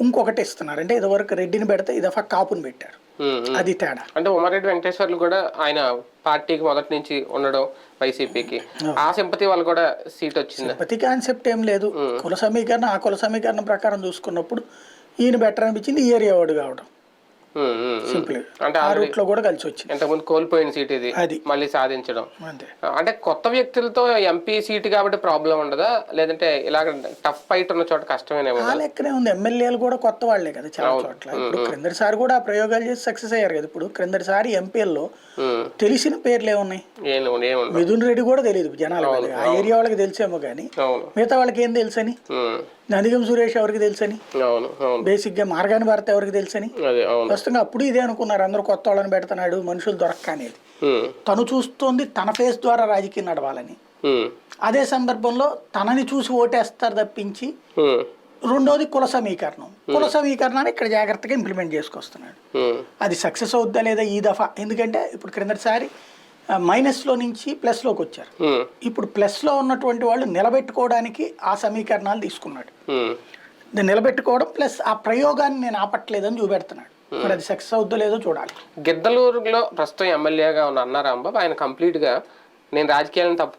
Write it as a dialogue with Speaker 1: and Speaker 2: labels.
Speaker 1: ఇంకొకటి ఇస్తున్నారు. అంటే ఇదివరకు రెడ్డిని పెడితే ఈ దఫా కాపుని పెట్టారు. అది తేడా.
Speaker 2: అంటే ఉమారెడ్డి వెంకటేశ్వర్లు కూడా ఆయన పార్టీకి మొదటి నుంచి ఉండడం వైసీపీకి ఆ సింపతి వాళ్ళు కూడా సీట్ వచ్చింది.
Speaker 1: సింపతి కాన్సెప్ట్ ఏం లేదు. కుల సమీకరణ ఆ కుల సమీకరణం ప్రకారం చూసుకున్నప్పుడు ఈయన బెటర్ అనిపించింది, ఈ ఏరియా వాడు కావడం సింపుల్.
Speaker 2: అంటే
Speaker 1: ఆ రూట్ లో కూడా కలిసి వచ్చింది.
Speaker 2: ఇంతకుముందు కోల్పోయిన సీట్ ఇది
Speaker 1: అది
Speaker 2: మళ్ళీ సాధించడం.
Speaker 1: అంతే.
Speaker 2: అంటే కొత్త వ్యక్తులతో ఎంపీ సీట్ కాబట్టి ప్రాబ్లం ఉండదా, లేదంటే ఇలాగ టఫ్ ఫైట్ ఉన్న చోట కష్టమేనేమో?
Speaker 1: ఆ లెక్కనే ఉంది. ఎమ్మెల్యేలు కూడా కొత్త వాళ్లే కదా చాలా చోట్ల. ఇప్పుడు క్రిందటిసారి కూడా ఆ ప్రయోగాలు చేసి సక్సెస్ అయ్యారు కదా. ఇప్పుడు క్రిందటిసారి ఎంపీల్లో తెలిసిన పేర్లు ఏమున్నాయి? మిథున్ రెడ్డి కూడా తెలియదు జనాలు. ఆ ఏరియా వాళ్ళకి తెలిసేమో కానీ మిగతా వాళ్ళకి ఏం తెలుసని? నందిగం సురేష్ ఎవరికి తెలుసని? బేసిక్ గా మార్గాని భారత్ ఎవరికి తెలుసని? ప్రస్తుతంగా అప్పుడు ఇదే అనుకున్నారు అందరూ, కొత్త వాళ్ళని పెడుతున్నాడు మనుషులు దొరక్క అనేది. తను చూస్తోంది తన ఫేస్ ద్వారా రాజకీయం నడవాలని. అదే సందర్భంలో తనని చూసి ఓటేస్తారు తప్పించి రెండోది కుల సమీకరణం. కుల సమీకరణాన్ని ఇక్కడ జాగ్రత్తగా ఇంప్లిమెంట్ చేసుకొస్తున్నాడు. అది సక్సెస్ అవుద్దా లేదా ఈ దఫా? ఎందుకంటే ఇప్పుడు క్రిందటిసారి మైనస్లో నుంచి ప్లస్లోకి వచ్చారు. ఇప్పుడు ప్లస్లో ఉన్నటువంటి వాళ్ళు నిలబెట్టుకోవడానికి ఆ సమీకరణాలు తీసుకున్నాడు. నిలబెట్టుకోవడం ప్లస్ ఆ ప్రయోగాన్ని నేను ఆపట్లేదని చూపెడుతున్నాడు. మరి అది సక్సెస్ అవుద్దో లేదో చూడాలి.
Speaker 2: గిద్దలూరులో ప్రస్తుతం ఎమ్మెల్యేగా ఉన్న అన్నారాంబాబు ఆయన కంప్లీట్గా నేను రాజకీయాలను తప్పు